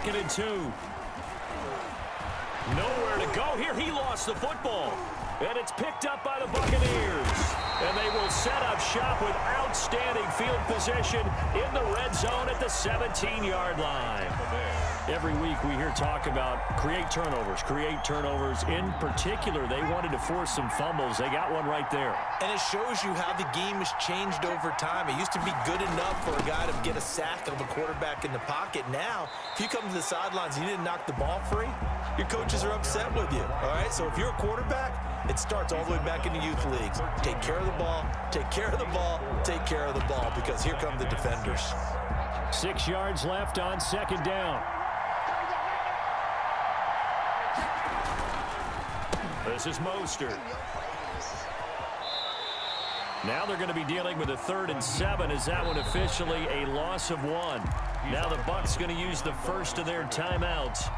2nd and 2. Nowhere to go here. He lost the football. And it's picked up by the Buccaneers. And they will set up shop with outstanding field position in the red zone at the 17-yard line. Every week we hear talk about create turnovers. In particular, they wanted to force some fumbles. They got one right there. And it shows you how the game has changed over time. It used to be good enough for a guy to get a sack of a quarterback in the pocket. Now, if you come to the sidelines and you didn't knock the ball free, your coaches are upset with you. All right, so if you're a quarterback, it starts all the way back in the youth leagues. Take care of the ball, take care of the ball, take care of the ball, because here come the defenders. 6 yards left on 2nd down. This is Mostert. Now they're going to be dealing with a 3rd and 7. Is that one officially a loss of 1? Now the Bucs going to use the first of their timeouts.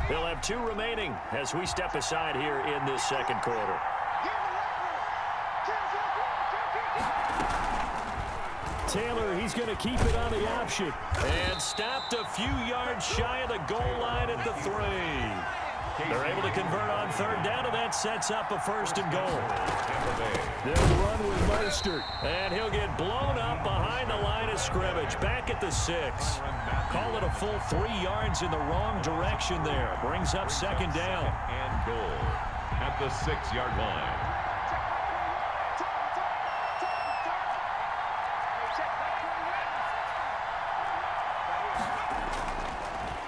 They'll have 2 remaining as we step aside here in this 2nd quarter. Taylor, he's going to keep it on the option. And stopped a few yards shy of the goal line at the 3. They're able to convert on 3rd down, and that sets up a 1st and goal. They'll run with Mostert, and he'll get blown up behind the line of scrimmage. Back at the 6. Call it a full 3 yards in the wrong direction there. Brings up 2nd down. And goal at the 6-yard line.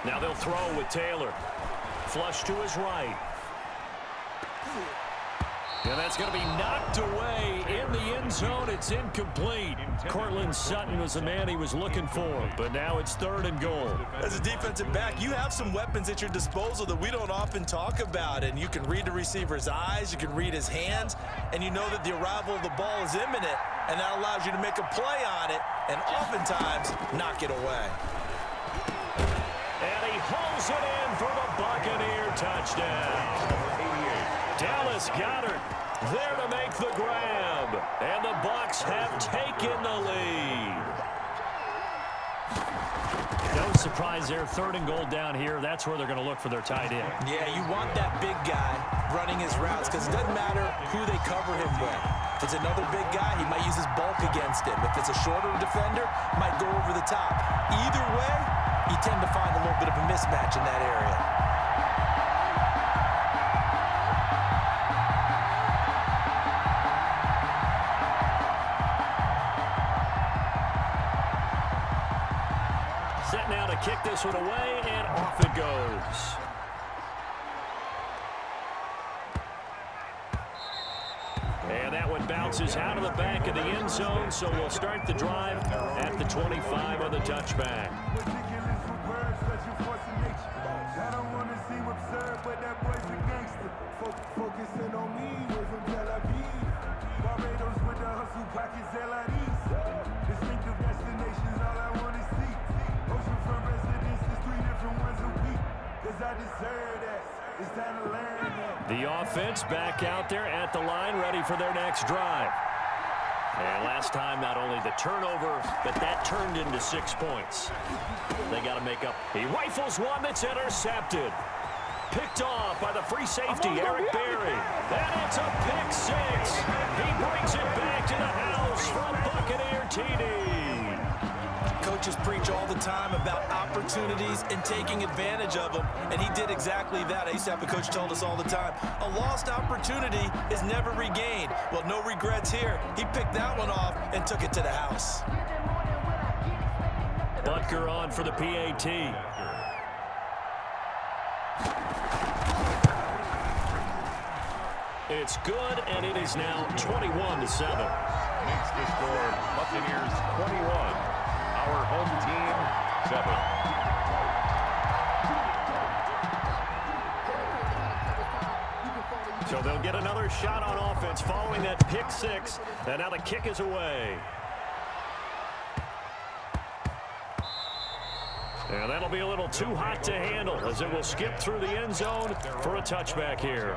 Now they'll throw with Taylor. Flush to his right. And that's going to be knocked away in the end zone. It's incomplete. Cortland Sutton was the man he was looking for, but now it's 3rd and goal. As a defensive back, you have some weapons at your disposal that we don't often talk about, and you can read the receiver's eyes, you can read his hands, and you know that the arrival of the ball is imminent, and that allows you to make a play on it and oftentimes knock it away. And he holds it in for the Buccaneer touchdown. Dallas Goedert there to make the grab. And the Bucs have taken the lead. No surprise there. 3rd and goal down here. That's where they're going to look for their tight end. Yeah, you want that big guy running his routes because it doesn't matter who they cover him with. If it's another big guy, he might use his bulk against him. If it's a shorter defender, might go over the top. Either way, you tend to find a little bit of a mismatch in that area. Set now to kick this one away, and off it goes. And that one bounces out of the back of the end zone, so we'll start the drive at the 25 on the touchback. Focusing on me, we're from Tel Aviv. Barbados with the hustle pockets, LIDs. Distinctive destinations, all I want to see. Oceanfront residences, 3 different ones a week. Cause I deserve that. It's time to learn that. The offense back out there at the line, ready for their next drive. And last time, not only the turnover, but that turned into 6 points. They got to make up. He rifles one that's intercepted. Picked off by the free safety, Eric Berry. And it's a pick 6. He brings it back to the house from Buccaneer TD. Coaches preach all the time about opportunities and taking advantage of them, and he did exactly that. I used to have a coach told us all the time, a lost opportunity is never regained. Well, no regrets here. He picked that one off and took it to the house. Butker on for the PAT. It's good, and it is now 21-7. Makes the score Buccaneers 21. Our home team 7. So they'll get another shot on offense following that pick 6. And now the kick is away. And that'll be a little too hot to handle as it will skip through the end zone for a touchback here.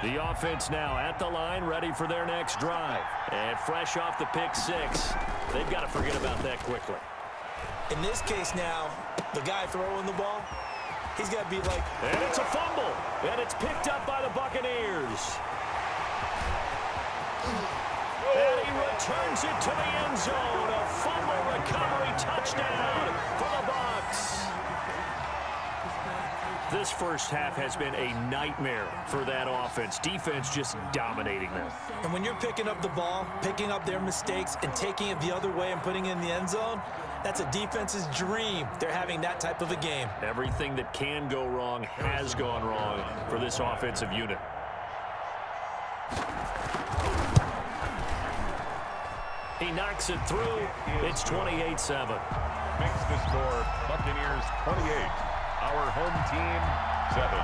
The offense now at the line, ready for their next drive. And fresh off the pick six, they've got to forget about that quickly. In this case now, the guy throwing the ball, he's got to be like... And it's a fumble, and it's picked up by the Buccaneers. And he returns it to the end zone. A fumble recovery touchdown for the Bucs. This first half has been a nightmare for that offense. Defense just dominating them. And when you're picking up the ball, picking up their mistakes, and taking it the other way and putting it in the end zone, that's a defense's dream. They're having that type of a game. Everything that can go wrong has gone wrong for this offensive unit. He knocks it through. It's 28-7. Makes the score Buccaneers 28. Our home team 7.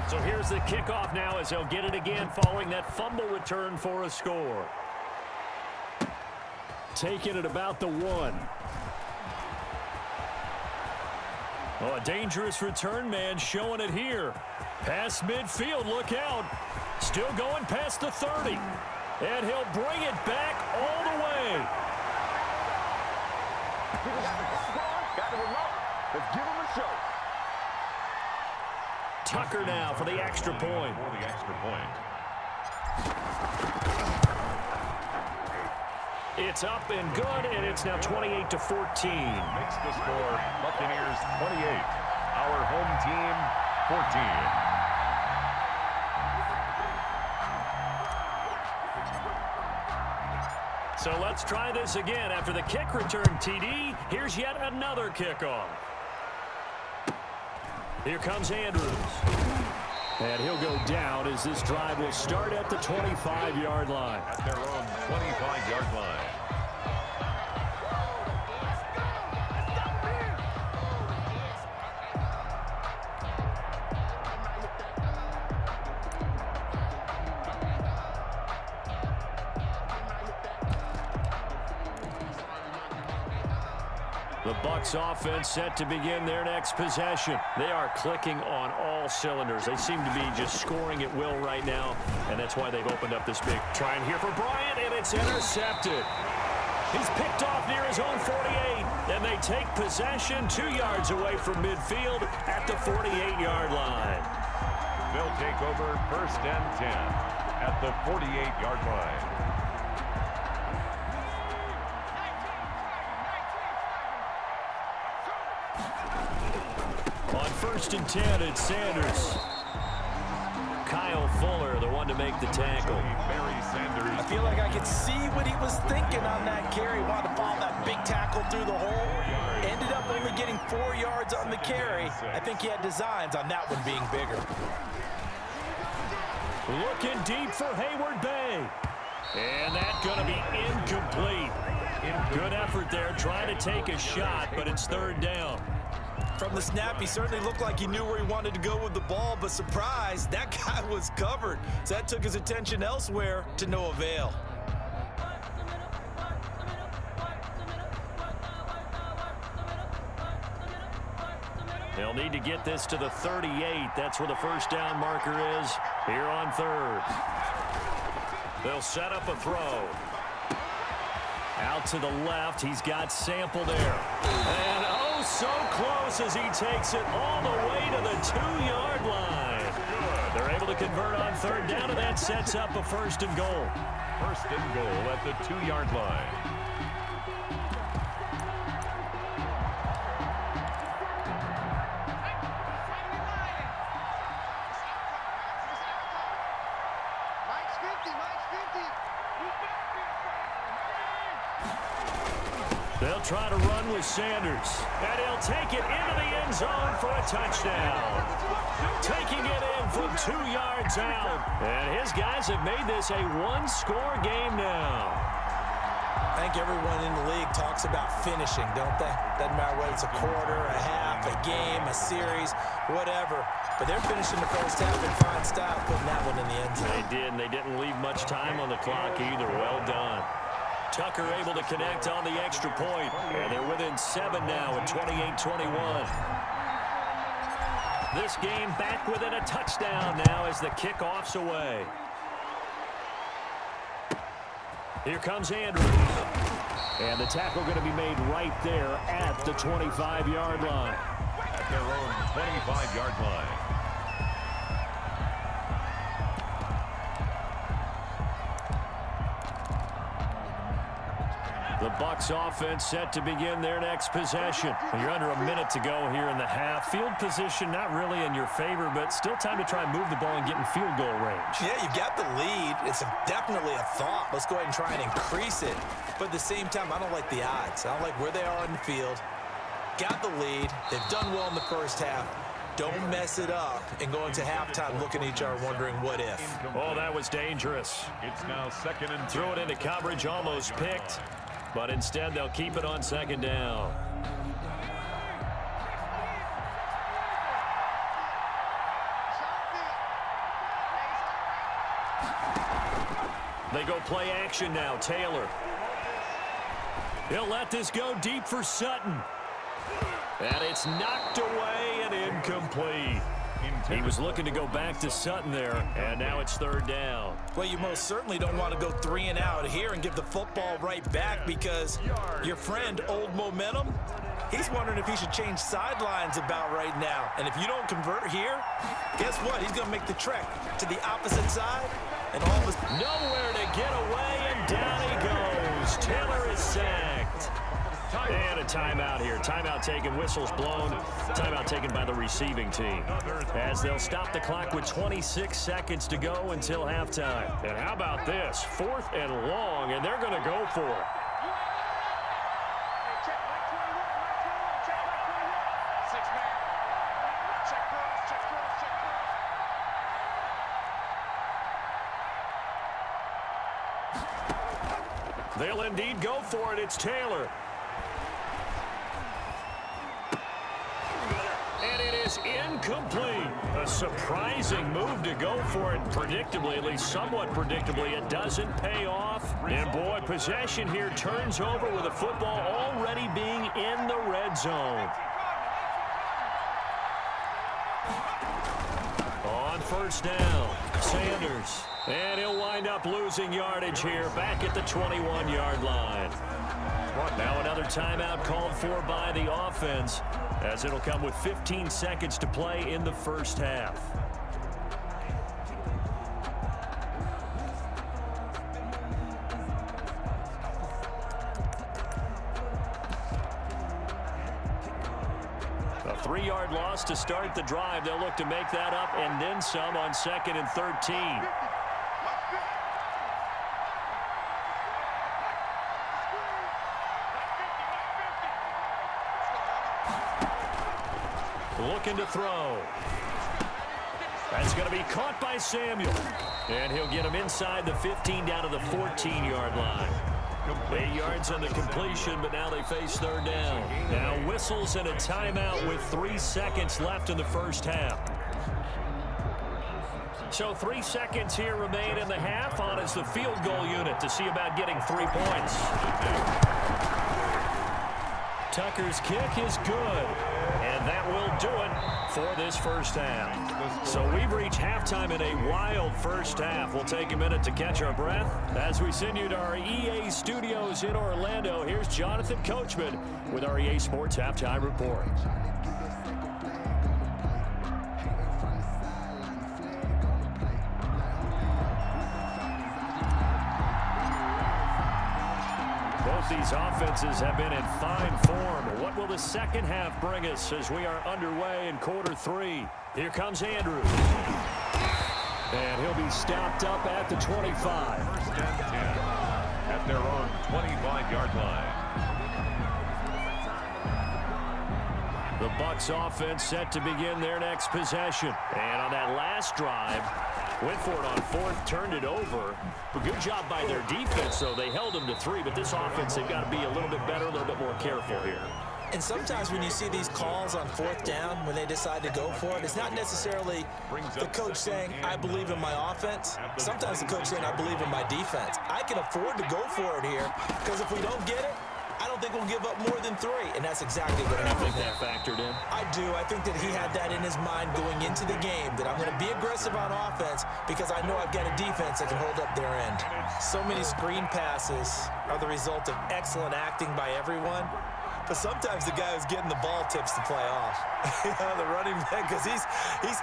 So here's the kickoff now as he'll get it again following that fumble return for a score. Taking it about the 1. Oh, a dangerous return man showing it here. Past midfield, look out. Still going past the 30. And he'll bring it back all the way. Got the remote. Let's give him a show. Tucker now for the extra point. For the extra point. It's up and good, and it's now 28-14. Makes the score Buccaneers 28. Our home team 14. So let's try this again. After the kick return TD, here's yet another kickoff. Here comes Andrews. And he'll go down as this drive will start at the 25-yard line. At their own 25-yard line. The Bucs offense set to begin their next possession. They are clicking on all cylinders. They seem to be just scoring at will right now, and that's why they've opened up this big. Trying here for Bryant, and it's intercepted. He's picked off near his own 48, and they take possession 2 yards away from midfield at the 48-yard line. They'll take over 1st and 10 at the 48-yard line. On 1st and 10, it's Sanders. Kyle Fuller, the one to make the tackle. I feel like I could see what he was thinking on that carry. Wanted to follow that big tackle through the hole. Ended up only getting 4 yards on the carry. I think he had designs on that one being bigger. Looking deep for Hayward Bay. And that's going to be incomplete. Good effort there, trying to take a shot, but it's 3rd down. From the snap, he certainly looked like he knew where he wanted to go with the ball, but surprise, that guy was covered. So that took his attention elsewhere to no avail. They'll need to get this to the 38. That's where the 1st down marker is here on 3rd. They'll set up a throw. Out to the left, he's got Sample there. And oh, so close as he takes it all the way to the 2-yard line. They're able to convert on 3rd down, and that sets up a 1st and goal. 1st and goal at the 2-yard line. They'll try to run with Sanders, and he'll take it into the end zone for a touchdown. Taking it in from 2 yards out, and his guys have made this a 1-score game now. I think everyone in the league talks about finishing, don't they? Doesn't matter whether it's a quarter, a half, a game, a series, whatever. But they're finishing the first half in fine style, putting that one in the end zone. They did, and they didn't leave much time on the clock either. Well done. Tucker able to connect on the extra point, and they're within 7 now at 28-21. This game back within a touchdown now as the kickoff's away. Here comes Andrews. And the tackle going to be made right there at the 25-yard line. At their own 25-yard line. The Bucs offense set to begin their next possession. You're under a minute to go here in the half. Field position not really in your favor, but still time to try and move the ball and get in field goal range. Yeah, you've got the lead. It's definitely a thought. Let's go ahead and try and increase it. But at the same time, I don't like the odds. I don't like where they are in the field. Got the lead. They've done well in the first half. Don't mess it up and go into halftime looking at each other wondering what if. Oh, that was dangerous. It's now 2nd and 2. Throw it into coverage, almost picked. But instead, they'll keep it on 2nd down. They go play action now. Taylor. He'll let this go deep for Sutton. And it's knocked away and incomplete. He was looking to go back to Sutton there, and now it's 3rd down. Well, you most certainly don't want to go 3 and out here and give the football right back because your friend, Old Momentum, he's wondering if he should change sidelines about right now. And if you don't convert here, guess what? He's going to make the trek to the opposite side. And all of a nowhere to get away, and down he goes. Taylor is sacked. And a timeout here. Timeout taken, whistles blown. Timeout taken by the receiving team. As they'll stop the clock with 26 seconds to go until halftime. And how about this? 4th and long, and they're going to go for it. They'll indeed go for it. It's Taylor. And it is incomplete. A surprising move to go for it. Predictably, at least somewhat predictably, it doesn't pay off. And boy, possession here turns over with the football already being in the red zone. On 1st down, Sanders. And he'll wind up losing yardage here back at the 21-yard line. Now another timeout called for by the offense, as it'll come with 15 seconds to play in the first half. A 3-yard loss to start the drive. They'll look to make that up and then some on 2nd and 13. Looking to throw. That's going to be caught by Samuel. And he'll get him inside the 15 down to the 14-yard line. 8 yards on the completion, but now they face 3rd down. Now whistles and a timeout with 3 seconds left in the first half. So 3 seconds here remain in the half on as the field goal unit to see about getting 3 points. Tucker's kick is good. And that will do it for this first half. So we've reached halftime in a wild first half. We'll take a minute to catch our breath as we send you to our EA studios in Orlando. Here's Jonathan Coachman with our EA Sports Halftime Report. Both these offenses have been in fine form. What will the second half bring us as we are underway in quarter 3? Here comes Andrews. And he'll be stopped up at the 25. 1st and 10 at their own 25-yard line. The Bucs offense set to begin their next possession. And on that last drive, Went for it on fourth, turned it over. But good job by their defense, though. They held them to 3, but this offense, they've got to be a little bit better, a little bit more careful here. And sometimes when you see these calls on fourth down, when they decide to go for it, it's not necessarily the coach saying, I believe in my offense. Sometimes the coach saying, I believe in my defense. I can afford to go for it here because if we don't get it, I don't think we'll give up more than 3. And that's exactly what happened there. That factored in? I do. I think that he had that in his mind going into the game, that I'm going to be aggressive on offense because I know I've got a defense that can hold up their end. So many screen passes are the result of excellent acting by everyone. But sometimes the guy who's getting the ball tips the play off. The running back, because he's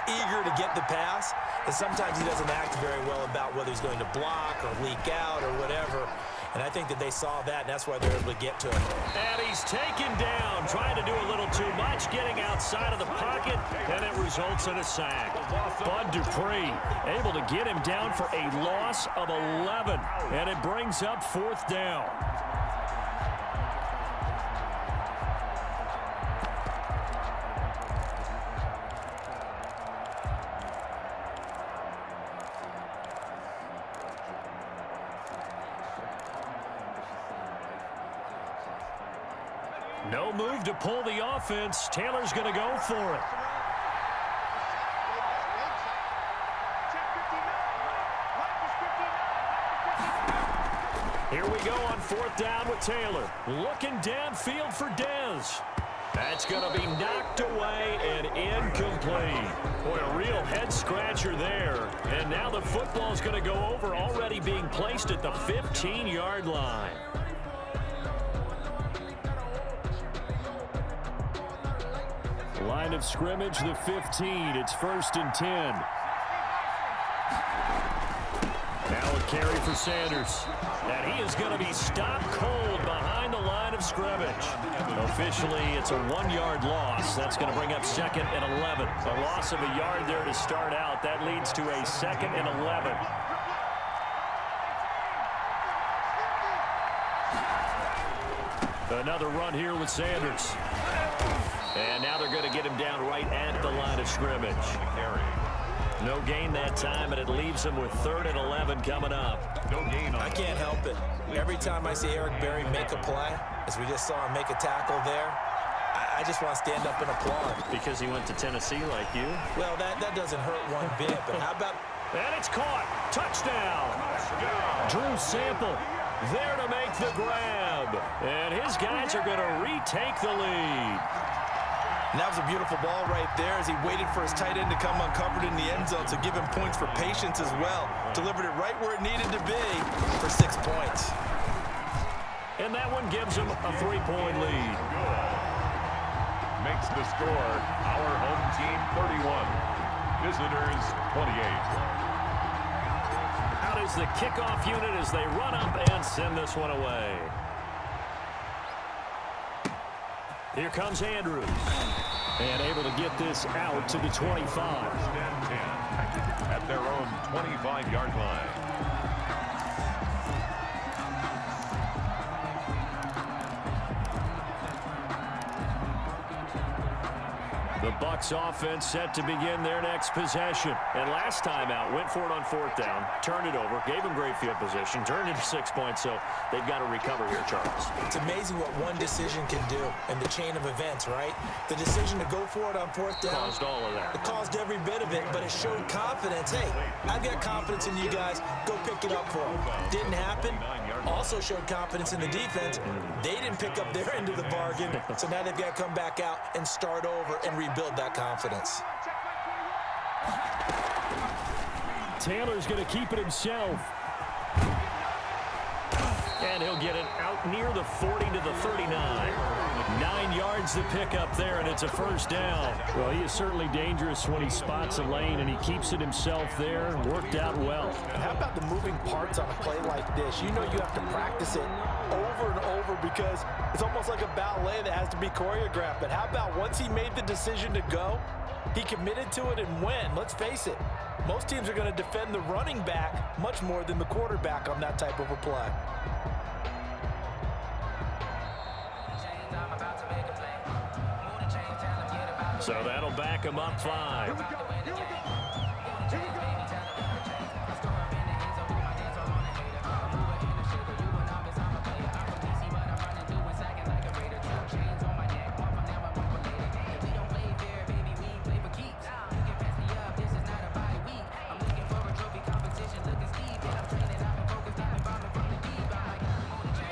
eager to get the pass, and sometimes he doesn't act very well about whether he's going to block or leak out or whatever. And I think that they saw that, and that's why they're able to get to him. And he's taken down, trying to do a little too much, getting outside of the pocket, and it results in a sack. Bud Dupree able to get him down for a loss of 11, and it brings up 4th down. No move to pull the offense. Taylor's going to go for it. Here we go on 4th down with Taylor. Looking downfield for Dez. That's going to be knocked away and incomplete. Boy, a real head-scratcher there. And now the football's going to go over, already being placed at the 15-yard line. Line of scrimmage, the 15. It's 1st and 10. Now a carry for Sanders. And he is going to be stopped cold behind the line of scrimmage. Officially, it's a 1-yard loss. That's going to bring up 2nd and 11. A loss of a yard there to start out. That leads to a 2nd and 11. Another run here with Sanders. And now they're going to get him down right at the line of scrimmage. No gain that time, and it leaves him with 3rd and 11 coming up. No gain on I can't help it. Every time I see Eric Berry make a play, as we just saw him make a tackle there, I just want to stand up and applaud. Because he went to Tennessee like you? Well, that doesn't hurt one bit, but how about... And it's caught. Touchdown. Drew Sample there to make the grab. And his guys are going to retake the lead. And that was a beautiful ball right there as he waited for his tight end to come uncovered in the end zone, so give him points for patience as well. Delivered it right where it needed to be for 6 points. And that one gives him a 3-point lead. makes the score our home team 31, visitors 28. Out is the kickoff unit as they run up and send this one away. Here comes Andrews. And able to get this out to the 25. At their own 25-yard line. The Bucs offense set to begin their next possession. And last time out, went for it on fourth down, turned it over, gave them great field position, turned it to 6 points, so they've got to recover here, Charles. It's amazing what one decision can do in the chain of events, right? The decision to go for it on fourth down Caused all of that. It caused every bit of it, but it showed confidence. Hey, I've got confidence in you guys. Go pick it up for them. Didn't happen. Also showed confidence in the defense. They didn't pick up their end of the bargain, so now they've got to come back out and start over and rebuild that confidence. Taylor's going to keep it himself. And he'll get it out near the 40 to the 39. 9 yards to pick up there, and it's a first down. Well, he is certainly dangerous when he spots a lane, and he keeps it himself there. Worked out well. And how about the moving parts on a play like this? You know you have to practice it over and over because it's almost like a ballet that has to be choreographed. But how about once he made the decision to go, he committed to it and went. Let's face it, most teams are going to defend the running back much more than the quarterback on that type of a play. So that'll back him up 5.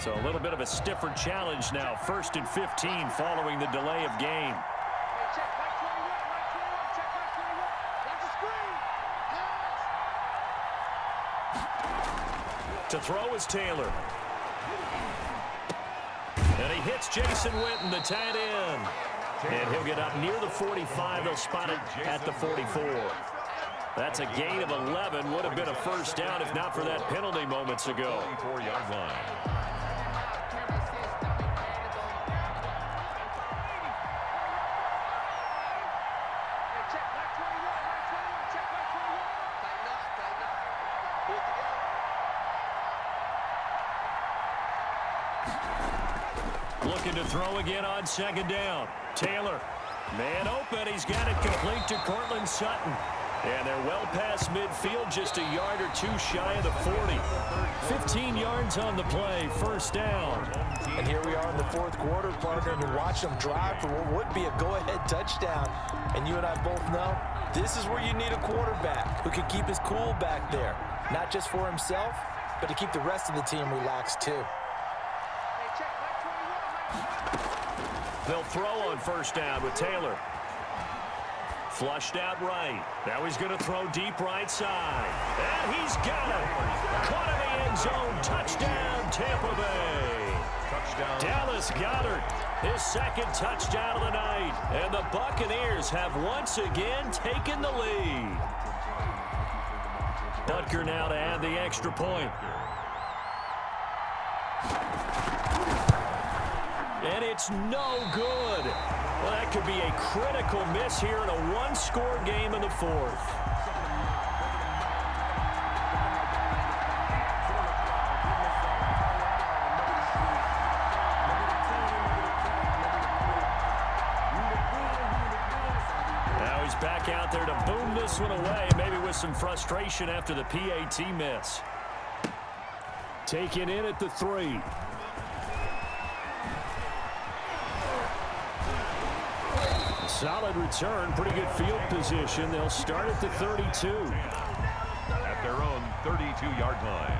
So a little bit of a stiffer challenge now. 1st and 15 following the delay of game. To throw is Taylor. And he hits Jason Witten, the tight end. And he'll get up near the 45. They'll spot it at the 44. That's a gain of 11. Would have been a first down if not for that penalty moments ago. 44-yard line. Looking to throw again on 2nd down. Taylor, man open. He's got it complete to Cortland Sutton. And they're well past midfield, just a yard or two shy of the 40. 15 yards on the play, first down. And here we are in the 4th quarter, partner, to watch them drive for what would be a go-ahead touchdown. And you and I both know this is where you need a quarterback who can keep his cool back there. Not just for himself, but to keep the rest of the team relaxed too. They'll throw on 1st down with Taylor. Flushed out right. Now he's going to throw deep right side. And he's got it. Caught in the end zone. Touchdown, Tampa Bay. Touchdown. Dallas Goedert, his 2nd touchdown of the night. And the Buccaneers have once again taken the lead. Butker now to add the extra point. And it's no good. Well, that could be a critical miss here in a one-score game in the 4th. Now he's back out there to boom this one away, maybe with some frustration after the PAT miss. Taken in at the 3. Solid return, pretty good field position. They'll start at the 32. At their own 32-yard line.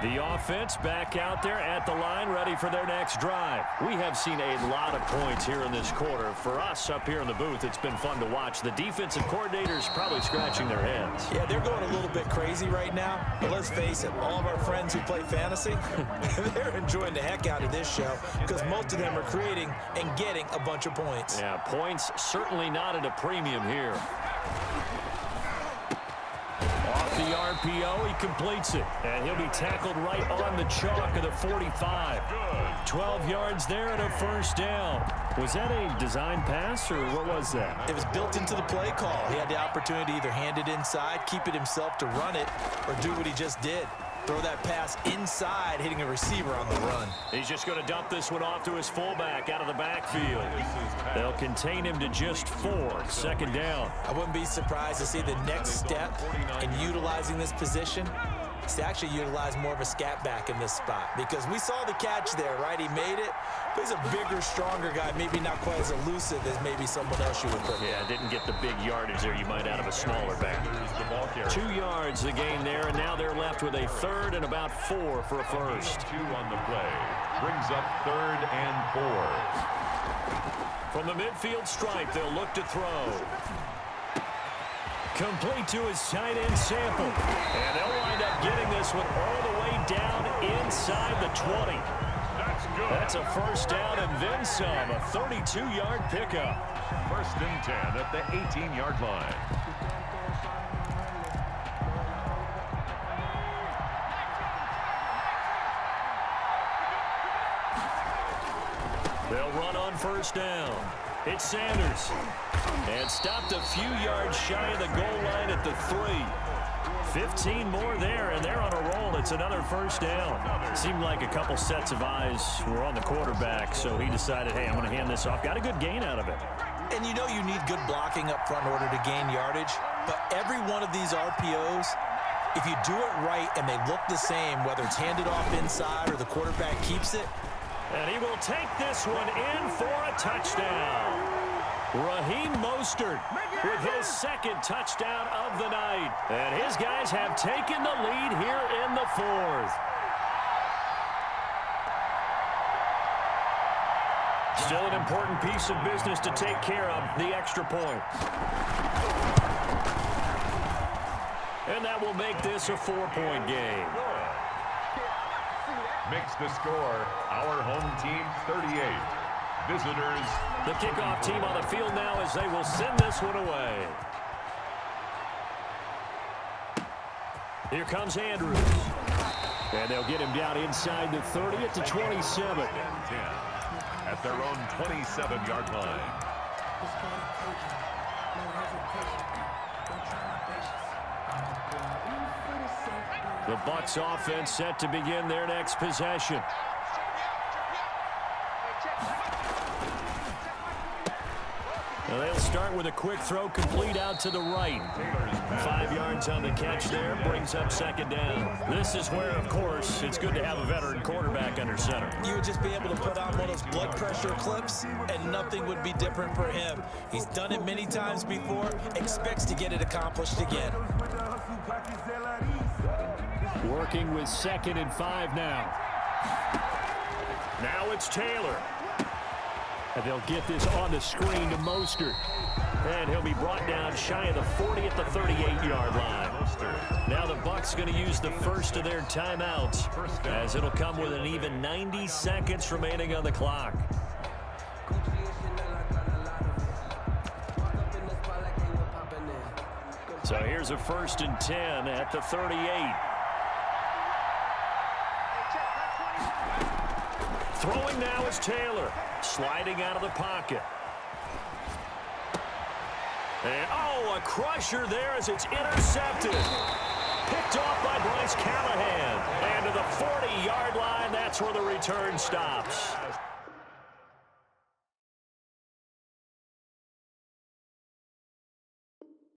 The offense back out there at the line, ready for their next drive. We have seen a lot of points here in this quarter. For us up here in the booth, it's been fun to watch. The defensive coordinators probably scratching their heads. Yeah, they're going a little bit crazy right now. But let's face it, all of our friends who play fantasy, they're enjoying the heck out of this show because most of them are creating and getting a bunch of points. Yeah, points certainly not at a premium here. Off the RPO, he completes it. And he'll be tackled right on the chalk of the 45. 12 yards there and a first down. Was that a design pass, or what was that? It was built into the play call. He had the opportunity to either hand it inside, keep it himself to run it, or do what he just did. Throw that pass inside, hitting a receiver on the run. He's just going to dump this one off to his fullback out of the backfield. They'll contain him to just 4. 2nd down. I wouldn't be surprised to see the next step in utilizing this position is to actually utilize more of a scat back in this spot, because we saw the catch there, right? He made it, but he's a bigger, stronger guy, maybe not quite as elusive as maybe someone else you would put. Yeah, didn't get the big yardage there you might out of a smaller back. 2 yards the gain there, and now they're left with a 3rd and about 4 for a first. 2 on the play. Brings up 3rd and 4. From the midfield stripe, they'll look to throw. Complete to his tight end Sample. And they'll wind up getting this one all the way down inside the 20. That's good. That's a first down and then some. A 32-yard pickup. 1st and 10 at the 18-yard line. They'll run on 1st down. It's Sanders. And stopped a few yards shy of the goal line at the 3. 15 more there, and they're on a roll. It's another first down. Seemed like a couple sets of eyes were on the quarterback, so he decided, hey, I'm going to hand this off. Got a good gain out of it. And you know you need good blocking up front in order to gain yardage, but every one of these RPOs, if you do it right and they look the same, whether it's handed off inside or the quarterback keeps it. And he will take this one in for a touchdown. Raheem Mostert with his second touchdown of the night. And his guys have taken the lead here in the fourth. Still an important piece of business to take care of, the extra point. And that will make this a 4-point game. Makes the score our home team 38. Visitors. The kickoff team on the field now as they will send this one away. Here comes Andrews. And they'll get him down inside the 30 at the 27. At their own 27-yard line. The Bucs offense set to begin their next possession. Now they'll start with a quick throw complete out to the right. 5 yards on the catch there, brings up second down. This is where, of course, it's good to have a veteran quarterback under center. You would just be able to put on one of those blood pressure clips, and nothing would be different for him. He's done it many times before, expects to get it accomplished again. Working with 2nd and 5 now. Now it's Taylor. And they'll get this on the screen to Mostert. And he'll be brought down shy of the 40 at the 38-yard line. Now the Bucs going to use the first of their timeouts, as it'll come with an even 90 seconds remaining on the clock. So here's a 1st and 10 at the 38. Throwing now is Taylor. Sliding out of the pocket. And, oh, a crusher there as it's intercepted. Picked off by Bryce Callahan. And to the 40-yard line, that's where the return stops.